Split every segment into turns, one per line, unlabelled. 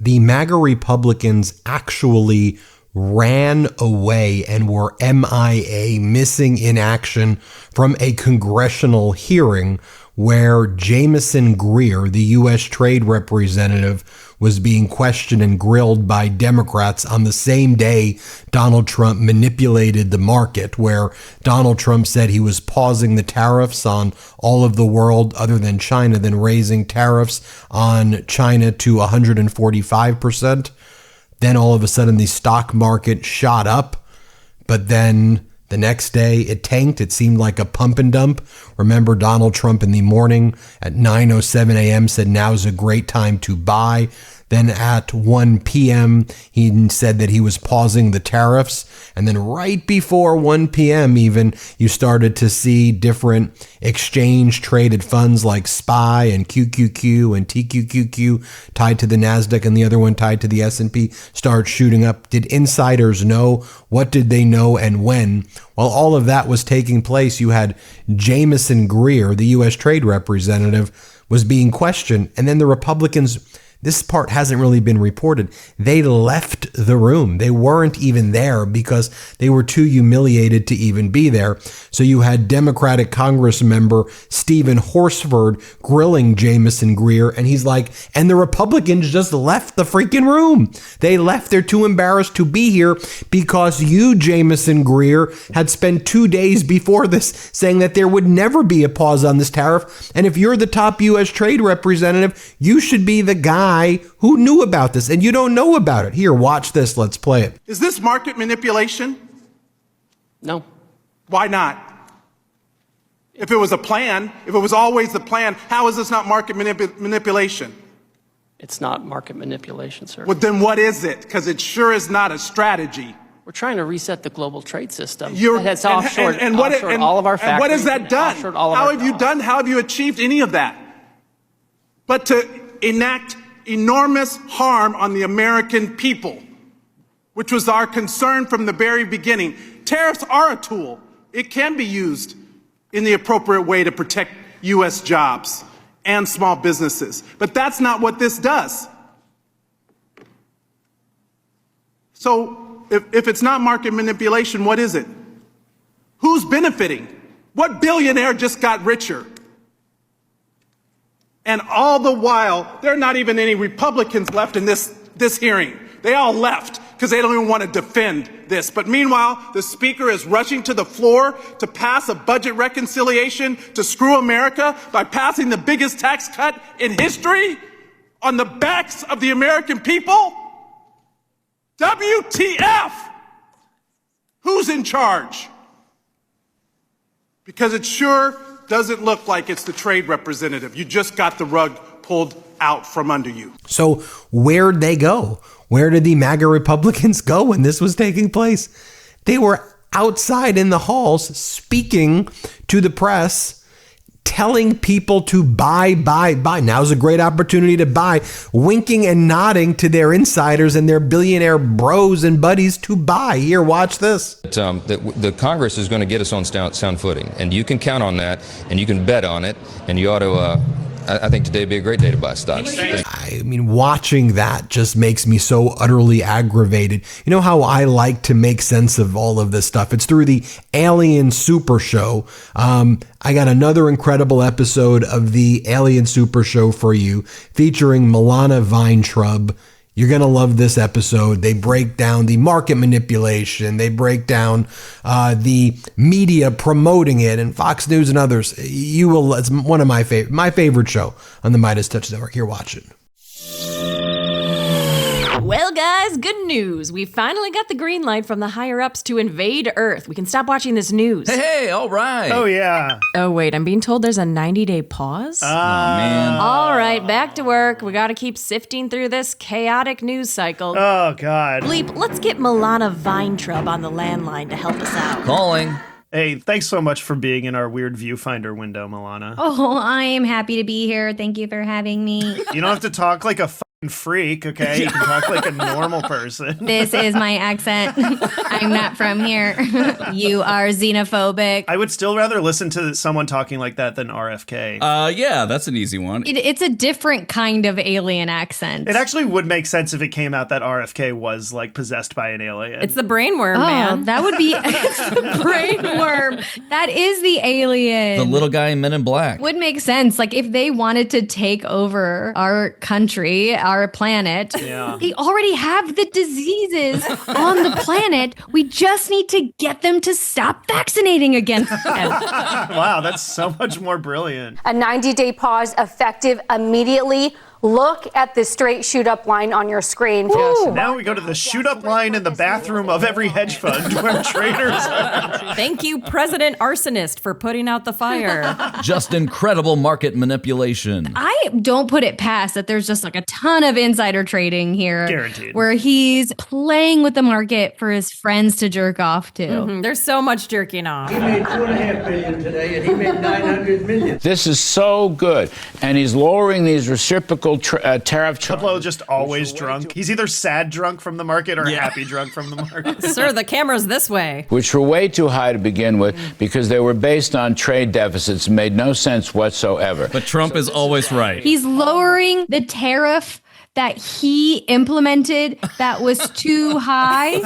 the MAGA Republicans actually ran away and were MIA, missing in action, from a congressional hearing where Jamieson Greer, the U.S. Trade Representative, was being questioned and grilled by Democrats on the same day Donald Trump manipulated the market, where Donald Trump said he was pausing the tariffs on all of the world other than China, then raising tariffs on China to 145%. Then all of a sudden the stock market shot up, but then the next day it tanked. It seemed like a pump and dump. Remember, Donald Trump in the morning at 9:07 a.m. said now's a great time to buy. Then at 1 p.m., he said that he was pausing the tariffs. And then right before 1 p.m. even, you started to see different exchange-traded funds like SPY and QQQ and TQQQ tied to the NASDAQ and the other one tied to the S&P start shooting up. Did insiders know? What did they know and when? While all of that was taking place, you had Jamieson Greer, the U.S. Trade Representative, was being questioned. And then the Republicans, this part hasn't really been reported, they left the room. They weren't even there because they were too humiliated to even be there. So you had Democratic Congress member Stephen Horsford grilling Jamieson Greer, and he's like, and the Republicans just left the freaking room. They left. They're too embarrassed to be here because you, Jamieson Greer, had spent 2 days before this saying that there would never be a pause on this tariff. And if you're the top U.S. trade representative, you should be the guy who knew about this, and you don't know about it. Here, watch this. Let's play it.
Is this market manipulation?
No.
Why not? If it was a plan, if it was always the plan, how is this not market manipulation?
It's not market manipulation, sir.
Well, then what is it? Because it sure is not a strategy.
We're trying to reset the global trade system.
That's
offshored all of our factories.
And what has that done? How have you achieved any of that? But to enact enormous harm on the American people, which was our concern from the very beginning. Tariffs are a tool. It can be used in the appropriate way to protect U.S. jobs and small businesses. But that's not what this does. So if it's not market manipulation, what is it? Who's benefiting? What billionaire just got richer? And all the while, there are not even any Republicans left in this hearing. They all left because they don't even want to defend this. But meanwhile, the speaker is rushing to the floor to pass a budget reconciliation to screw America by passing the biggest tax cut in history on the backs of the American people. WTF? Who's in charge? Because it sure doesn't look like it's the trade representative. You just got the rug pulled out from under you.
So where'd they go? Where did the MAGA Republicans go when this was taking place? They were outside in the halls speaking to the press, telling people to buy. Now's a great opportunity to buy, winking and nodding to their insiders and their billionaire bros and buddies to buy. Here, watch this.
The Congress is going to get us on sound footing, and you can count on that, and you can bet on it, and you ought to, I think today would be a great day to buy stocks.
I mean, watching that just makes me so utterly aggravated. You know how I like to make sense of all of this stuff? It's through the Alien Super Show. I got another incredible episode of the Alien Super Show for you, featuring Milana Vayntrub. You're going to love this episode. They break down the market manipulation. They break down the media promoting it, and Fox News and others. You will. It's one of my favorite show on the MeidasTouch Network. Here, watch it.
Well, guys, good news. We finally got the green light from the higher-ups to invade Earth. We can stop watching this news.
Hey, all right.
Oh, yeah.
Oh, wait, I'm being told there's a 90-day pause?
Oh, man.
All right, back to work. We gotta keep sifting through this chaotic news cycle.
Oh, God.
Bleep, let's get Milana Vayntrub on the landline to help us out.
Calling.
Hey, thanks so much for being in our weird viewfinder window, Milana.
Oh, I am happy to be here. Thank you for having me.
You don't have to talk like a freak, okay? You can talk like a normal person.
This is my accent. I'm not from here. You are xenophobic.
I would still rather listen to someone talking like that than RFK.
Yeah, that's an easy one.
It's a different kind of alien accent.
It actually would make sense if it came out that RFK was like possessed by an alien.
It's the brainworm, man.
That would be it's the brainworm. That is the alien.
The little guy in Men in Black.
Would make sense. Like if they wanted to take over our country, our planet, they already have the diseases on the planet. We just need to get them to stop vaccinating against them.
Wow, that's so much more brilliant.
A 90-day pause effective immediately. Look at the straight shoot-up line on your screen.
Now we go to the shoot-up line in the bathroom of every hedge fund where traders are.
Thank you, President Arsonist, for putting out the fire.
Just incredible market manipulation.
I don't put it past that there's just like a ton of insider trading here.
Guaranteed.
Where he's playing with the market for his friends to jerk off to.
Mm-hmm. There's so much jerking off.
He made $2.5 billion today, and he made $900 million.
This is so good. And he's lowering these reciprocal tariff charges.
Pablo just always drunk. He's either sad drunk from the market or happy drunk from the market.
Sir, the camera's this way.
Which were way too high to begin with because they were based on trade deficits and made no sense whatsoever.
But Trump is always right.
He's lowering the tariff that he implemented that was too high.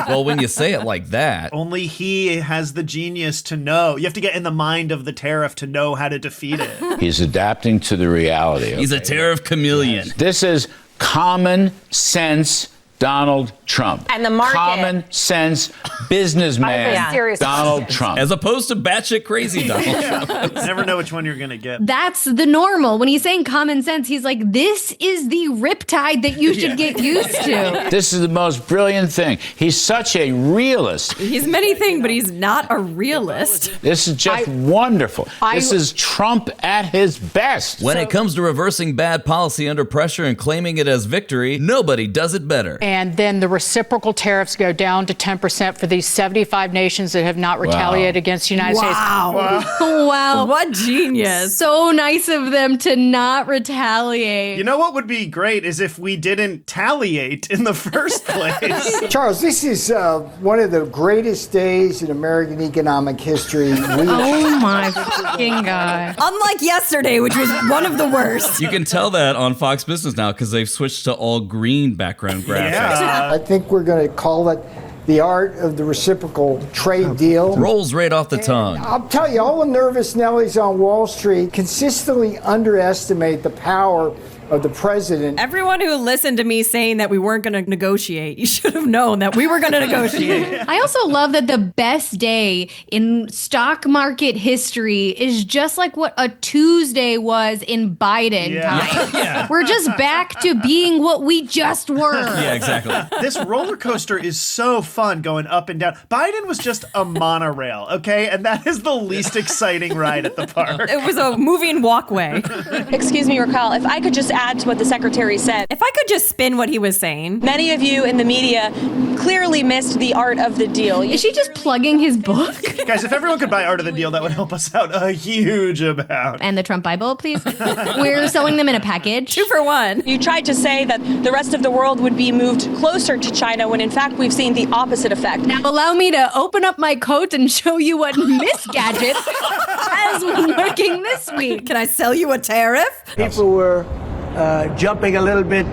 Well, when you say it like that.
Only he has the genius to know. You have to get in the mind of the tariff to know how to defeat it.
He's adapting to the reality.
He's a tariff chameleon.
This is common sense Donald Trump.
And the market.
Common sense businessman Donald Trump.
As opposed to batshit crazy Donald Trump.
Never know which one you're going to get.
That's the normal. When he's saying common sense, he's like, this is the riptide that you should get used to.
This is the most brilliant thing. He's such a realist.
He's many things, but he's not a realist.
This is just wonderful. This is Trump at his best.
When it comes to reversing bad policy under pressure and claiming it as victory, nobody does it better.
And then the reciprocal tariffs go down to 10% for these 75 nations that have not retaliated against the United States.
Wow.
What genius.
So nice of them to not retaliate.
You know what would be great is if we didn't talliate in the first place.
Charles, this is one of the greatest days in American economic history.
Oh my fucking God.
Unlike yesterday, which was one of the worst.
You can tell that on Fox Business now because they've switched to all green background graphics.
I think we're going to call it the art of the reciprocal trade deal.
Rolls right off the tongue.
I'll tell you, all the nervous Nellies on Wall Street consistently underestimate the power of the president.
Everyone who listened to me saying that we weren't going to negotiate, you should have known that we were going to negotiate.
I also love that the best day in stock market history is just like what a Tuesday was in Biden time. We're just back to being what we just were.
Yeah, exactly.
This roller coaster is so fun going up and down. Biden was just a monorail, okay? And that is the least exciting ride at the park.
It was a moving walkway.
Excuse me, Raquel, if I could just add to what the secretary said.
If I could just spin what he was saying.
Many of you in the media clearly missed the art of the deal.
Is she just plugging his book?
Guys, if everyone could buy Art of the Deal, that would help us out a huge amount.
And the Trump Bible, please. We're selling them in a package.
2 for 1.
You tried to say that the rest of the world would be moved closer to China when in fact we've seen the opposite effect.
Now allow me to open up my coat and show you what Miss Gadget has been working this week.
Can I sell you a tariff?
People were jumping a little bit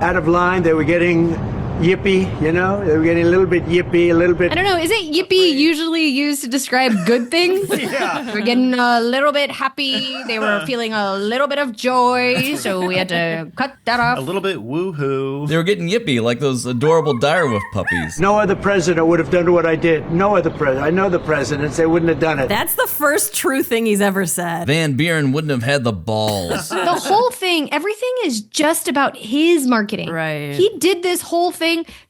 out of line. They were getting yippy, you know? They were getting a little bit yippy, a little bit...
I don't know, isn't yippee usually used to describe good things?
Yeah.
We're getting a little bit happy. They were feeling a little bit of joy, so we had to cut that off.
A little bit woohoo.
They were getting yippy like those adorable direwolf puppies.
No other president would have done what I did. No other president. I know the presidents. They wouldn't have done it.
That's the first true thing he's ever said.
Van Buren wouldn't have had the balls.
The whole thing, everything is just about his marketing.
Right.
He did this whole thing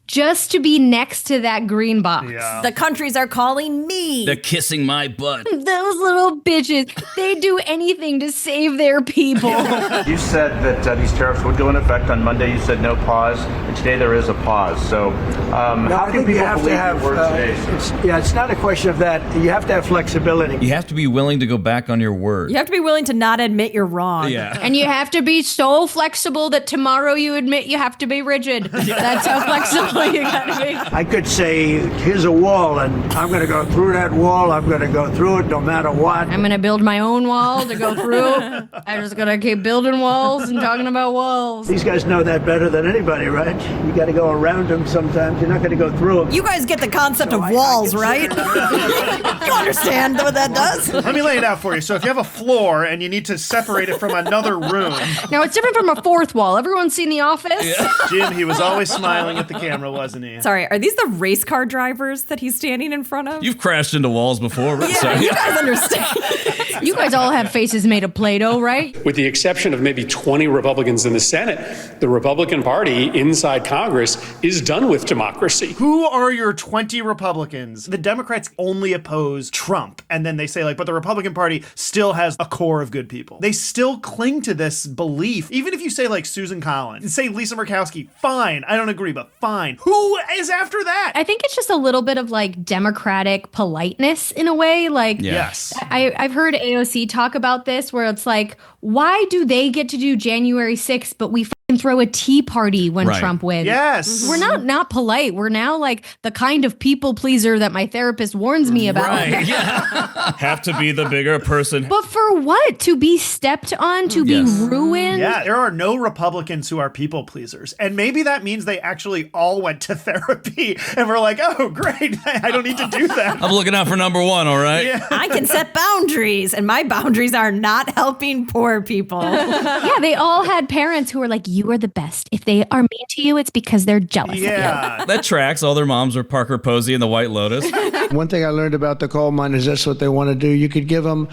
just to be next to that green box.
Yeah.
The countries are calling me.
They're kissing my butt.
Those little bitches, they do anything to save their people.
You said that these tariffs would go in effect on Monday. You said no pause, and today there is a pause. So how can people believe your word today?
It's not a question of that. You have to have flexibility.
You have to be willing to go back on your word.
You have to be willing to not admit you're wrong.
Yeah.
And you have to be so flexible that tomorrow you admit you have to be rigid. That's how flexible you gotta be.
I could say, here's a wall, and I'm going to go through that wall. I'm going to go through it no matter what.
I'm gonna build my own wall to go through. I'm just gonna keep building walls and talking about walls.
These guys know that better than anybody, right? You got to go around them sometimes. You're not going to go through them.
You guys get the concept of walls, right? You understand what that does?
Let me lay it out for you. So if you have a floor and you need to separate it from another room.
Now it's different from a fourth wall. Everyone's seen The Office?
Yeah. Jim, he was always smiling at the camera, wasn't he?
Sorry, are these the race car drivers that he's standing in front of?
You've crashed into walls before.
Yeah, you guys understand.
You guys all have faces made of Play-Doh, right?
With the exception of maybe 20 Republicans in the Senate, the Republican Party inside Congress is done with democracy.
Who are your 20 Republicans? The Democrats only oppose Trump. And then they say, but the Republican Party still has a core of good people. They still cling to this belief. Even if you say, Susan Collins, say Lisa Murkowski, fine. I don't agree, but fine. Who is after that?
I think it's just a little bit of, democratic politeness in a way.
Yes.
I've heard AOC talk about this, where it's why do they get to do January 6th, but we fucking throw a tea party when Trump wins?
Yes.
We're not polite. We're now the kind of people pleaser that my therapist warns me about.
Right. Yeah. Have to be the bigger person.
But for what? To be stepped on? To be ruined?
Yeah, there are no Republicans who are people pleasers. And maybe that means they actually all went to therapy and were oh, great, I don't need to do that.
I'm looking out for number one, all right?
Yeah.
I can set boundaries, and my boundaries are not helping poor people.
Yeah, they all had parents who were you are the best. If they are mean to you, it's because they're jealous of you.
That tracks. All their moms were Parker Posey and the White Lotus.
One thing I learned about the coal miners, that's what they want to do. You could give them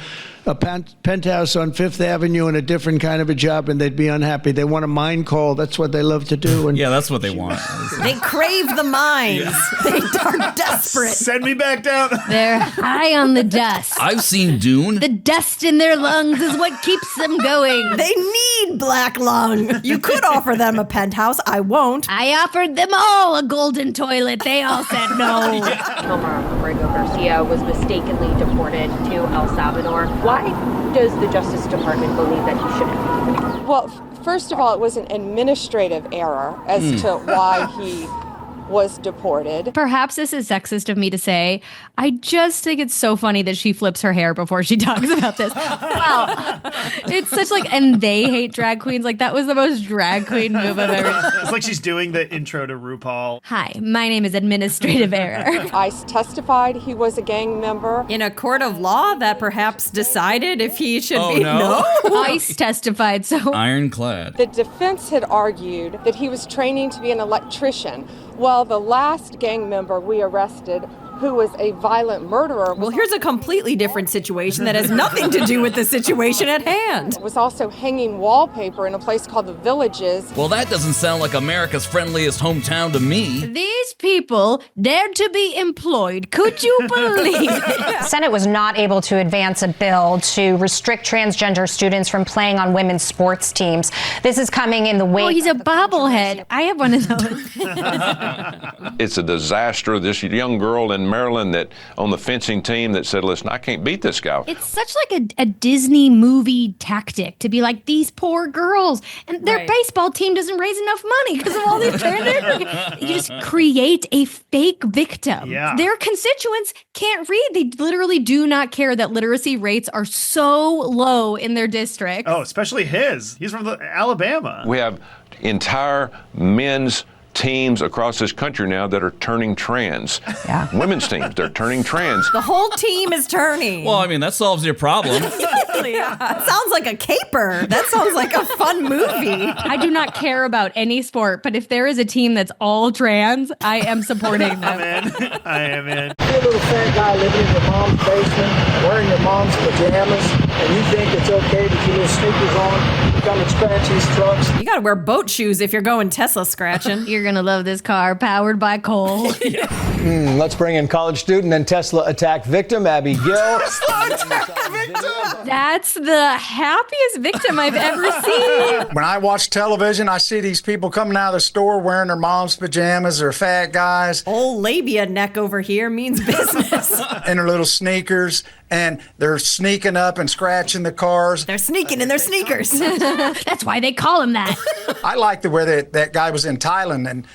a penthouse on Fifth Avenue and a different kind of a job, and they'd be unhappy. They want to mine coal. That's what they love to do. And
yeah, that's what they want.
They crave the mines. Yeah. They are desperate.
Send me back down.
They're high on the dust.
I've seen Dune.
The dust in their lungs is what keeps them going.
They need black lung. You could offer them a penthouse. I won't.
I offered them all a golden toilet. They all said no.
Kilmer Abrego Garcia was mistakenly deported to El Salvador. Why does the Justice Department believe that he shouldn't be?
Well, first of all, it was an administrative error as to why he was deported.
Perhaps this is sexist of me to say. I just think it's so funny that she flips her hair before she talks about this. Wow. It's such and they hate drag queens. That was the most drag queen move I've ever seen.
It's she's doing the intro to RuPaul.
Hi, my name is Administrative Error.
ICE testified he was a gang member.
In a court of law that perhaps decided if he should be.
No.
ICE testified, so.
Ironclad.
The defense had argued that he was training to be an electrician. Well, the last gang member we arrested, who was a violent murderer.
Well, here's a completely different situation that has nothing to do with the situation at hand.
Was also hanging wallpaper in a place called the Villages.
Well, that doesn't sound like America's friendliest hometown to me.
These people dared to be employed. Could you believe it?
The Senate was not able to advance a bill to restrict transgender students from playing on women's sports teams. This is coming in the wake.
Oh, he's a bobblehead. I have one of those.
It's a disaster. This young girl in Maryland that on the fencing team that said, listen, I can't beat this guy.
It's such a Disney movie tactic to be these poor girls. And their baseball team doesn't raise enough money because of all these transgender. You just create a fake victim.
Yeah.
Their constituents can't read. They literally do not care that literacy rates are so low in their district.
Oh, especially his. He's from Alabama.
We have entire men's teams across this country now that are turning trans. Yeah. Women's teams, they're turning trans.
The whole team is turning.
Well, I mean, that solves your problem.
Yeah. It sounds like a caper. That sounds like a fun movie.
I do not care about any sport, but if there is a team that's all trans, I am supporting them.
I am in.
You're a little fat guy living in your mom's basement, wearing your mom's pajamas.
and you think it's okay to keep your sneakers on, come and scratch these trucks.
You gotta wear boat shoes if you're going Tesla scratching.
You're gonna love this car, powered by coal.
Let's bring in college student and Tesla attack victim, Abby Gill.
That's the happiest victim I've ever seen.
When I watch television, I see these people coming out of the store wearing their mom's pajamas or fat guys.
Old labia neck over here means business.
In their little sneakers, and they're sneaking up and scratching the cars.
They're sneaking in their sneakers.
That's why they call him that.
I like the way that guy was in Thailand, and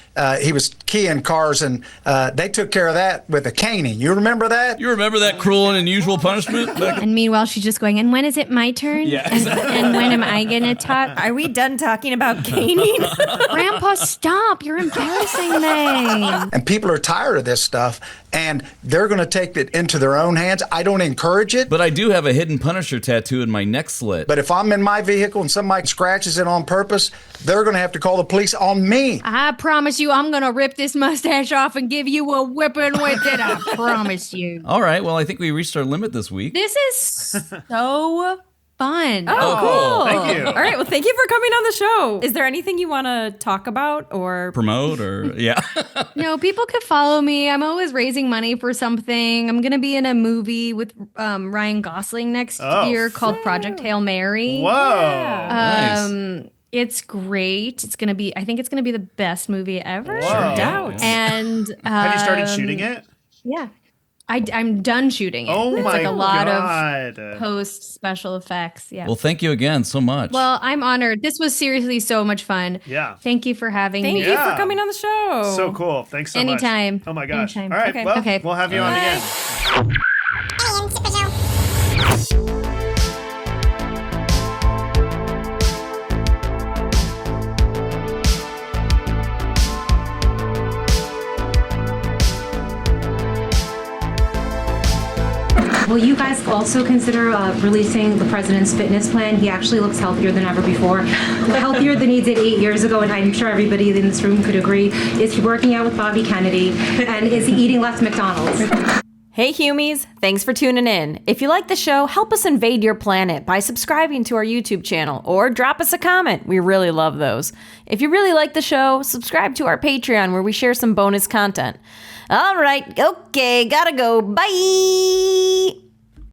he was keying cars, and they took care of that with a caning. You remember that?
You remember that cruel and unusual punishment?
And meanwhile, she's just going, and when is it my turn?
Yeah.
And when am I going to talk?
Are we done talking about caning?
Grandpa, stop. You're embarrassing me.
And people are tired of this stuff, and they're going to take it into their own hands. I don't encourage it.
But I do have a hidden Punisher tattoo in my neck slit.
But if I'm in my vehicle and somebody scratches it on purpose, they're going to have to call the police on me.
I promise you, I'm going to rip this mustache off and give you a whipping with it. I promise you.
All right. Well, I think we reached our limit this week.
This is so fun.
Oh, cool.
Thank you.
All right. Well, thank you for coming on the show. Is there anything you want to talk about or
promote or yeah?
No, people could follow me. I'm always raising money for something. I'm going to be in a movie with Ryan Gosling next year called Project Hail Mary.
Whoa.
Nice.
It's great. I think it's going to be the best movie ever.
Whoa.
No doubt.
And
Have you started shooting it?
Yeah. I'm done shooting it.
Oh
it's
my
like a lot
God.
of post special effects. Yeah.
Well, thank you again so much.
Well, I'm honored. This was seriously so much fun.
Yeah.
Thank you for having me.
Thank you for coming on the show.
So cool. Thanks so much.
Anytime.
Oh my gosh.
Anytime.
All right.
Okay.
Well,
Okay.
we'll have you on again.
Will you guys also consider releasing the president's fitness plan? He actually looks healthier than ever before. Healthier than he did 8 years ago, and I'm sure everybody in this room could agree. Is he working out with Bobby Kennedy? And is he eating less McDonald's?
Hey Humies, thanks for tuning in. If you like the show, help us invade your planet by subscribing to our YouTube channel or drop us a comment. We really love those. If you really like the show, subscribe to our Patreon where we share some bonus content. All right, okay, gotta go. Bye!